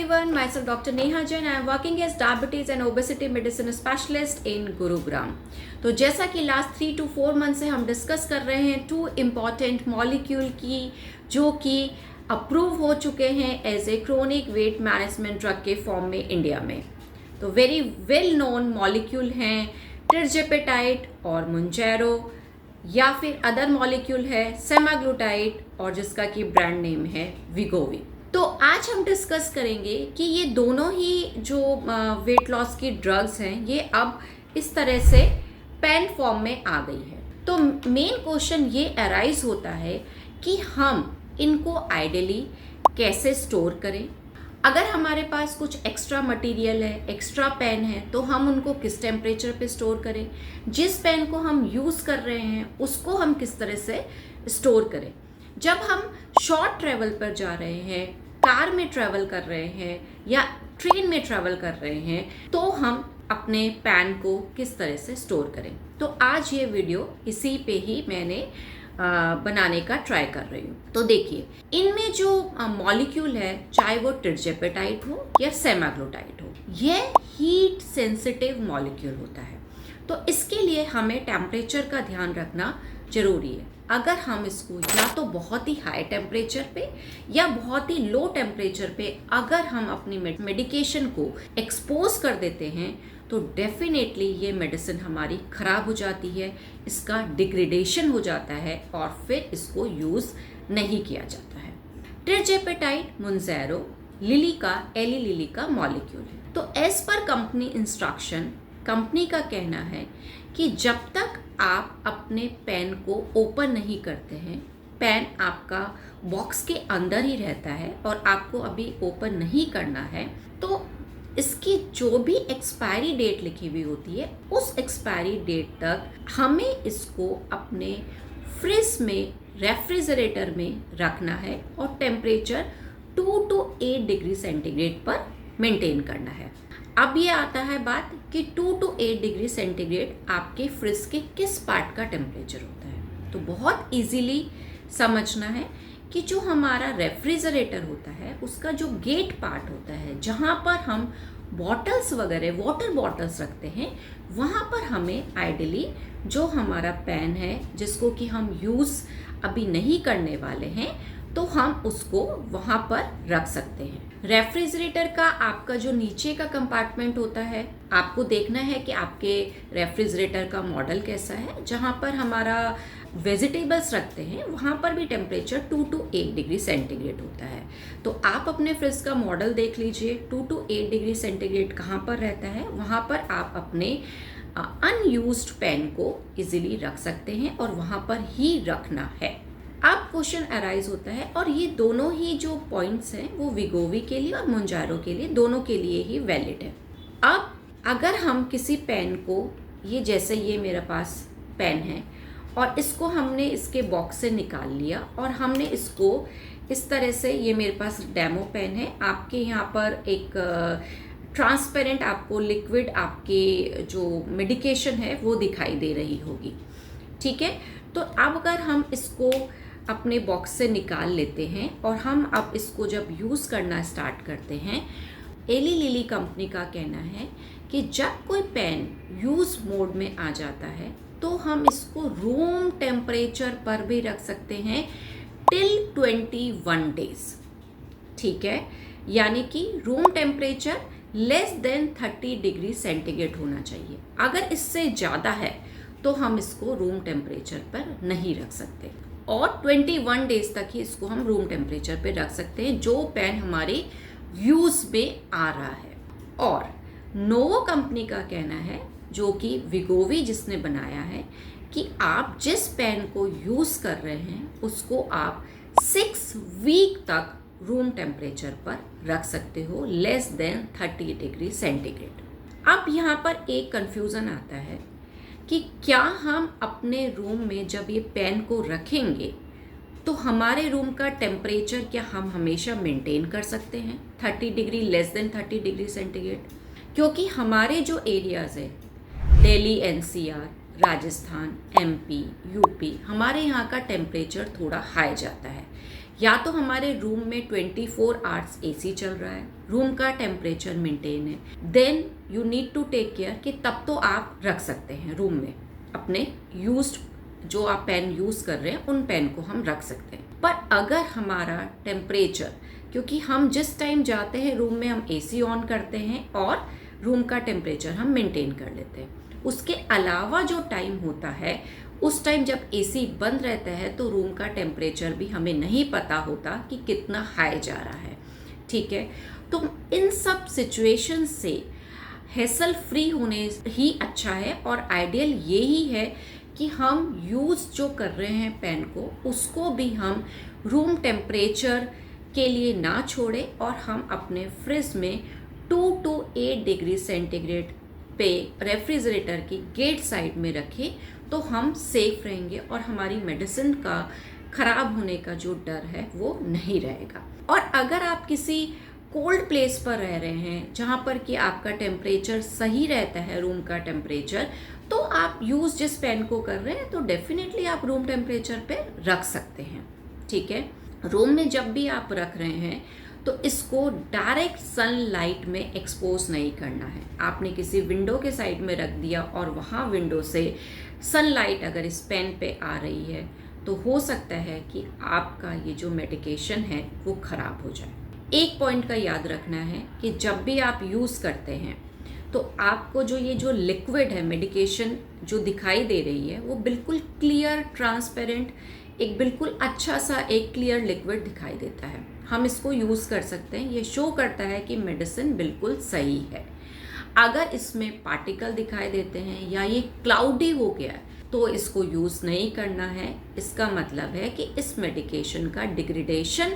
everyone, myself Dr. Neha Jain. I am working as diabetes and obesity medicine specialist in Gurugram. तो जैसा कि last 3 to 4 month से हम discuss कर रहे हैं 2 इम्पॉर्टेंट मॉलिक्यूल की जो कि अप्रूव हो चुके हैं as a chronic weight management drug के फॉर्म में इंडिया में। तो वेरी वेल नोन मॉलिक्यूल हैं टिरजेपेटाइड और मुंजैरो, या फिर अदर मॉलिक्यूल है सेमाग्लूटाइड और जिसका कि ब्रांड नेम है वीगोवी। तो आज हम डिस्कस करेंगे कि ये दोनों ही जो वेट लॉस की ड्रग्स हैं ये अब इस तरह से पेन फॉर्म में आ गई है। तो मेन क्वेश्चन ये अराइज होता है कि हम इनको आइडियली कैसे स्टोर करें। अगर हमारे पास कुछ एक्स्ट्रा मटेरियल है, एक्स्ट्रा पेन है, तो हम उनको किस टेम्परेचर पे स्टोर करें। जिस पेन को हम यूज़ कर रहे हैं उसको हम किस तरह से स्टोर करें। जब हम शॉर्ट ट्रैवल पर जा रहे हैं, कार में ट्रैवल कर रहे हैं या ट्रेन में ट्रैवल कर रहे हैं, तो हम अपने पैन को किस तरह से स्टोर करें। तो आज ये वीडियो इसी पे ही मैंने बनाने का ट्राई कर रही हूँ। तो देखिए, इनमें जो मॉलिक्यूल है, चाहे वो टिरजेपेटाइड हो या सेमाग्लूटाइड हो, यह हीट सेंसिटिव मॉलिक्यूल होता है। तो इसके लिए हमें टेम्परेचर का ध्यान रखना जरूरी है। अगर हम इसको या तो बहुत ही हाई टेम्परेचर पे या बहुत ही लो टेम्परेचर पे अगर हम अपनी मेडिकेशन को एक्सपोज कर देते हैं तो डेफिनेटली ये मेडिसिन हमारी ख़राब हो जाती है, इसका डिग्रेडेशन हो जाता है और फिर इसको यूज़ नहीं किया जाता है। टिरजेपेटाइड मुंजैरो एली लिली का मॉलिक्यूल है। तो as per company instruction, company का कहना है कि जब तक आप अपने पेन को ओपन नहीं करते हैं, पेन आपका बॉक्स के अंदर ही रहता है और आपको अभी ओपन नहीं करना है, तो इसकी जो भी एक्सपायरी डेट लिखी हुई होती है उस एक्सपायरी डेट तक हमें इसको अपने फ्रिज में, रेफ्रिजरेटर में रखना है और टेम्परेचर 2 to 8 डिग्री सेंटीग्रेड पर मेंटेन करना है। अब ये आता है बात कि 2 to 8 डिग्री सेंटीग्रेड आपके फ्रिज के किस पार्ट का टेम्परेचर होता है। तो बहुत इजीली समझना है कि जो हमारा रेफ्रिजरेटर होता है उसका जो गेट पार्ट होता है, जहाँ पर हम बॉटल्स वगैरह वाटर बॉटल्स रखते हैं, वहाँ पर हमें आइडियली जो हमारा पेन है जिसको कि हम यूज़ अभी नहीं करने वाले हैं, तो हम उसको वहाँ पर रख सकते हैं। रेफ्रिजरेटर का आपका जो नीचे का कंपार्टमेंट होता है, आपको देखना है कि आपके रेफ्रिजरेटर का मॉडल कैसा है। जहाँ पर हमारा वेजिटेबल्स रखते हैं वहाँ पर भी टेम्परेचर 2 to 8 डिग्री सेंटीग्रेड होता है। तो आप अपने फ्रिज का मॉडल देख लीजिए, 2 to 8 डिग्री सेंटीग्रेड कहाँ पर रहता है, वहाँ पर आप अपने अनयूज्ड पेन को इजीली रख सकते हैं और वहाँ पर ही रखना है। अब क्वेश्चन अराइज होता है, और ये दोनों ही जो पॉइंट्स हैं वो वीगोवी के लिए और मुंजैरो के लिए, दोनों के लिए ही वैलिड है। अब अगर हम किसी पेन को, ये जैसे ये मेरे पास पेन है और इसको हमने इसके बॉक्स से निकाल लिया और हमने इसको इस तरह से, ये मेरे पास डेमो पेन है, आपके यहाँ पर एक ट्रांसपेरेंट आपको लिक्विड आपके जो मेडिकेशन है वो दिखाई दे रही होगी, ठीक है। तो अब अगर हम इसको अपने बॉक्स से निकाल लेते हैं और हम अब इसको जब यूज़ करना स्टार्ट करते हैं, एली लिली कंपनी का कहना है कि जब कोई पेन यूज़ मोड में आ जाता है तो हम इसको रूम टेम्परेचर पर भी रख सकते हैं टिल 21 डेज, ठीक है। यानी कि room temperature less than 30 degree centigrade होना चाहिए। अगर इससे ज़्यादा है तो हम इसको रूम टेम्परेचर पर नहीं रख सकते और 21 डेज तक ही इसको हम रूम टेम्परेचर पे रख सकते हैं जो पेन हमारे यूज़ में आ रहा है। और नोवो कंपनी का कहना है, जो कि वीगोवी जिसने बनाया है, कि आप जिस पेन को यूज़ कर रहे हैं उसको आप 6 वीक तक रूम टेम्परेचर पर रख सकते हो, लेस देन 30 डिग्री सेंटीग्रेड। अब यहाँ पर एक कन्फ्यूज़न आता है कि क्या हम अपने रूम में जब ये पेन को रखेंगे तो हमारे रूम का टेम्परेचर क्या हम हमेशा मेंटेन कर सकते हैं 30 degree, less than 30 degree centigrade. क्योंकि हमारे जो एरियाज़ है, Delhi NCR, Rajasthan, MP, UP, हमारे यहाँ का टेम्परेचर थोड़ा हाई जाता है। या तो हमारे रूम में 24 आवर्स एसी चल रहा है, रूम का टेम्परेचर मेंटेन है, then you need to take care कि तब तो आप रख सकते हैं रूम में अपने यूज्ड जो आप पेन यूज़ कर रहे हैं उन पेन को हम रख सकते हैं। पर अगर हमारा टेम्परेचर, क्योंकि हम जिस टाइम जाते हैं रूम में हम एसी ऑन करते हैं और रूम का टेम्परेचर हम मेंटेन कर लेते हैं, उसके अलावा जो टाइम होता है उस टाइम जब एसी बंद रहता है तो रूम का टेम्परेचर भी हमें नहीं पता होता कि कितना हाई जा रहा है। ठीक है, तो इन सब सिचुएशन से हैसल फ्री होने ही अच्छा है और आइडियल यही है कि हम यूज़ जो कर रहे हैं पेन को उसको भी हम रूम टेम्परेचर के लिए ना छोड़ें और हम अपने फ्रिज में 2 to 8 डिग्री सेंटीग्रेड पे रेफ्रिजरेटर की गेट साइड में रखें तो हम सेफ रहेंगे और हमारी मेडिसिन का ख़राब होने का जो डर है वो नहीं रहेगा। और अगर आप किसी कोल्ड प्लेस पर रह रहे हैं जहाँ पर कि आपका टेम्परेचर सही रहता है रूम का टेम्परेचर, तो आप यूज़ जिस पेन को कर रहे हैं तो डेफिनेटली आप रूम टेम्परेचर पे रख सकते हैं। ठीक है, रूम में जब भी आप रख रहे हैं तो इसको डायरेक्ट सनलाइट में एक्सपोज नहीं करना है। आपने किसी विंडो के साइड में रख दिया और वहाँ विंडो से सनलाइट अगर इस पेन पे आ रही है तो हो सकता है कि आपका ये जो मेडिकेशन है वो ख़राब हो जाए। एक पॉइंट का याद रखना है कि जब भी आप यूज़ करते हैं तो आपको जो लिक्विड है मेडिकेशन जो दिखाई दे रही है वो बिल्कुल क्लियर ट्रांसपेरेंट एक बिल्कुल अच्छा सा एक क्लियर लिक्विड दिखाई देता है। हम इसको यूज़ कर सकते हैं, ये शो करता है कि मेडिसिन बिल्कुल सही है। अगर इसमें पार्टिकल दिखाई देते हैं या ये क्लाउडी हो गया है तो इसको यूज़ नहीं करना है। इसका मतलब है कि इस मेडिकेशन का डिग्रेडेशन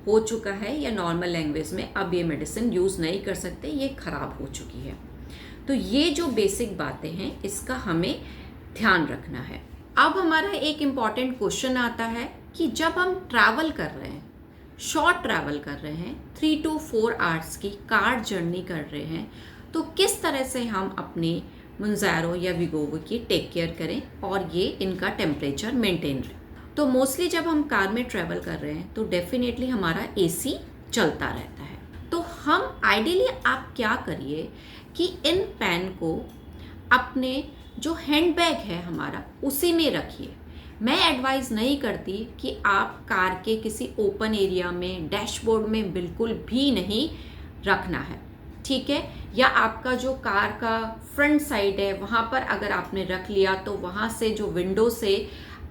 हो चुका है या नॉर्मल लैंग्वेज में अब ये मेडिसिन यूज़ नहीं कर सकते, ये ख़राब हो चुकी है। तो ये जो बेसिक बातें हैं इसका हमें ध्यान रखना है। अब हमारा एक इम्पॉर्टेंट क्वेश्चन आता है कि जब हम ट्रैवल कर रहे हैं, शॉर्ट ट्रैवल कर रहे हैं, 3 to 4 आवर्स की कार जर्नी कर रहे हैं, तो किस तरह से हम अपने मंजारो या विगोवो की टेक केयर करें और ये इनका टेम्परेचर मेंटेन रहे। तो मोस्टली जब हम कार में ट्रैवल कर रहे हैं तो डेफिनेटली हमारा एसी चलता रहता है। तो हम आइडियली आप क्या करिए कि इन पेन को अपने जो हैंडबैग है हमारा उसी में रखिए। मैं एडवाइस नहीं करती कि आप कार के किसी ओपन एरिया में डैशबोर्ड में बिल्कुल भी नहीं रखना है। ठीक है, या आपका जो कार का फ्रंट साइड है वहाँ पर अगर आपने रख लिया तो वहाँ से जो विंडो से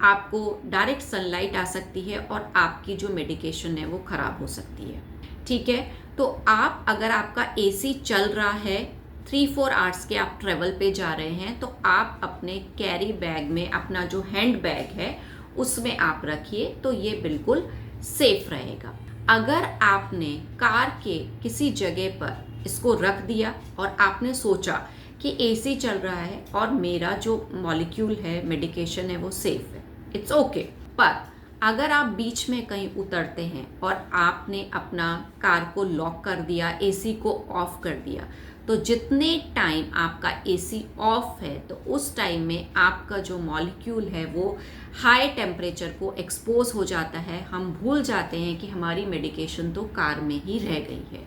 आपको डायरेक्ट सनलाइट आ सकती है और आपकी जो मेडिकेशन है वो ख़राब हो सकती है। ठीक है, तो आप अगर आपका एसी चल रहा है 3-4 आवर्स के आप ट्रेवल पे जा रहे हैं तो आप अपने कैरी बैग में अपना जो हैंड बैग है उसमें आप रखिए तो ये बिल्कुल सेफ रहेगा। अगर आपने कार के किसी जगह पर इसको रख दिया और आपने सोचा कि एसी चल रहा है और मेरा जो मॉलिक्यूल है मेडिकेशन है वो सेफ है, इट्स ओके। पर अगर आप बीच में कहीं उतरते हैं और आपने अपना कार को लॉक कर दिया, एसी को ऑफ कर दिया, तो जितने टाइम आपका एसी ऑफ है तो उस टाइम में आपका जो मॉलिक्यूल है वो हाई टेम्परेचर को एक्सपोज हो जाता है। हम भूल जाते हैं कि हमारी मेडिकेशन तो कार में ही रह गई है।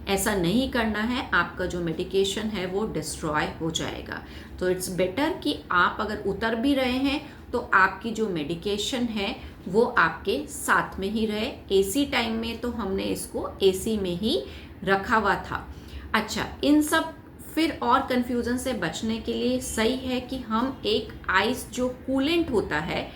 ऐसा नहीं करना है, आपका जो मेडिकेशन है वो डिस्ट्रॉय हो जाएगा। तो इट्स बेटर कि आप अगर उतर भी रहे हैं तो आपकी जो मेडिकेशन है वो आपके साथ में ही रहे। एसी टाइम में तो हमने इसको एसी में ही रखा हुआ था। अच्छा, इन सब फिर और कन्फ्यूज़न से बचने के लिए सही है कि हम एक आइस जो कूलेंट होता है,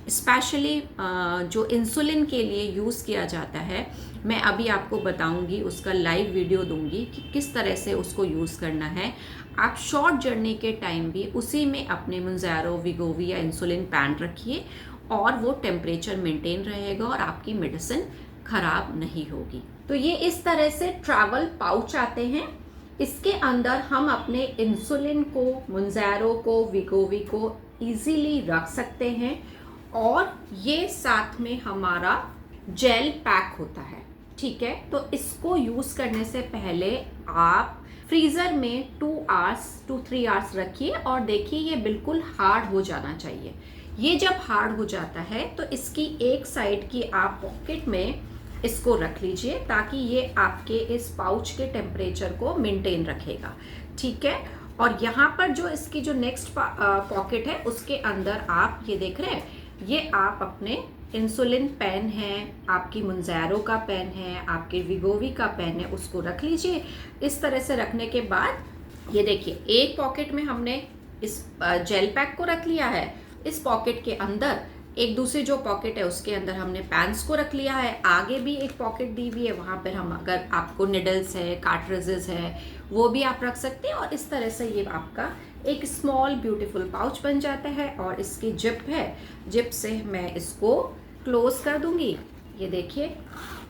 स्पेशली जो इंसुलिन के लिए यूज़ किया जाता है, मैं अभी आपको बताऊंगी, उसका लाइव वीडियो दूंगी कि किस तरह से उसको यूज़ करना है। आप शॉर्ट जर्नी के टाइम भी उसी में अपने मंजारो, विगोवी या इंसुलिन पैन रखिए और वो टेम्परेचर मेंटेन रहेगा और आपकी मेडिसिन ख़राब नहीं होगी। तो ये इस तरह से ट्रैवल पाउच आते हैं। इसके अंदर हम अपने इंसुलिन को, मंजारो को, विगोवी को इजीली रख सकते हैं और ये साथ में हमारा जेल पैक होता है। ठीक है, तो इसको यूज़ करने से पहले आप फ्रीज़र में 2 to 3 आवर्स रखिए और देखिए ये बिल्कुल हार्ड हो जाना चाहिए। ये जब हार्ड हो जाता है तो इसकी एक साइड की आप पॉकेट में इसको रख लीजिए, ताकि ये आपके इस पाउच के टेम्परेचर को मेंटेन रखेगा, ठीक है। और यहाँ पर जो इसकी जो नेक्स्ट पॉकेट है उसके अंदर आप ये देख रहे हैं, ये आप अपने इंसुलिन पेन है, आपकी मुंजैरो का पेन है, आपके विगोवी का पेन है, उसको रख लीजिए। इस तरह से रखने के बाद ये देखिए, एक पॉकेट में हमने इस जेल पैक को रख लिया है, इस पॉकेट के अंदर एक दूसरी जो पॉकेट है उसके अंदर हमने पैंस को रख लिया है, आगे भी एक पॉकेट दी हुई है, वहाँ पर हम अगर आपको निडल्स है, कार्ट्रिजेस है, वो भी आप रख सकते हैं। और इस तरह से ये आपका एक स्मॉल ब्यूटीफुल पाउच बन जाता है। और इसकी जिप है, जिप से मैं इसको क्लोज कर दूंगी। ये देखिए,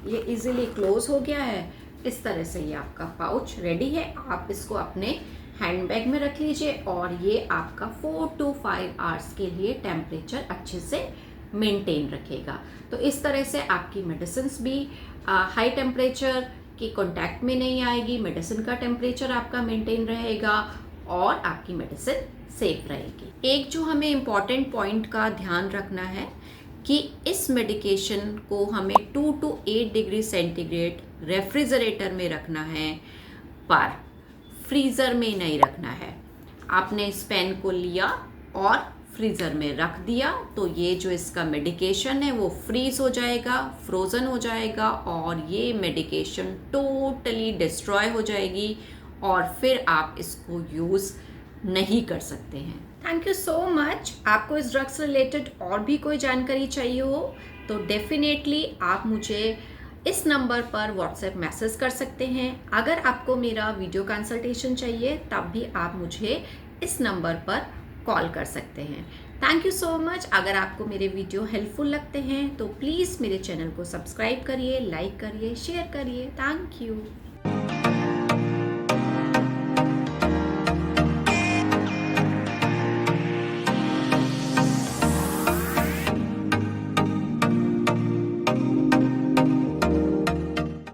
ये इजीली क्लोज हो गया है। इस तरह से ये आपका पाउच रेडी है। आप इसको अपने हैंडबैग में रख लीजिए और ये आपका 4 to 5 आवर्स के लिए टेम्परेचर अच्छे से मेंटेन रखेगा। तो इस तरह से आपकी मेडिसिन्स भी हाई टेम्परेचर की कांटेक्ट में नहीं आएगी, मेडिसिन का टेम्परेचर आपका मेंटेन रहेगा और आपकी मेडिसिन सेफ रहेगी। एक जो हमें इम्पॉर्टेंट पॉइंट का ध्यान रखना है कि इस मेडिकेशन को हमें 2 to 8 डिग्री सेंटीग्रेड रेफ्रिजरेटर में रखना है, पर फ्रीज़र में नहीं रखना है। आपने इस पेन को लिया और फ्रीज़र में रख दिया तो ये जो इसका मेडिकेशन है वो फ्रीज़ हो जाएगा, फ्रोज़न हो जाएगा और ये मेडिकेशन टोटली डिस्ट्रॉय हो जाएगी और फिर आप इसको यूज़ नहीं कर सकते हैं। Thank you so much. आपको इस ड्रग से रिलेटेड और भी कोई जानकारी चाहिए हो तो डेफिनेटली आप मुझे इस नंबर पर व्हाट्सएप मैसेज कर सकते हैं। अगर आपको मेरा वीडियो कंसल्टेशन चाहिए तब भी आप मुझे इस नंबर पर कॉल कर सकते हैं। Thank you so much. अगर आपको मेरे वीडियो हेल्पफुल लगते हैं तो प्लीज़ मेरे चैनल को सब्सक्राइब करिए, लाइक करिए, शेयर करिए। Thank you.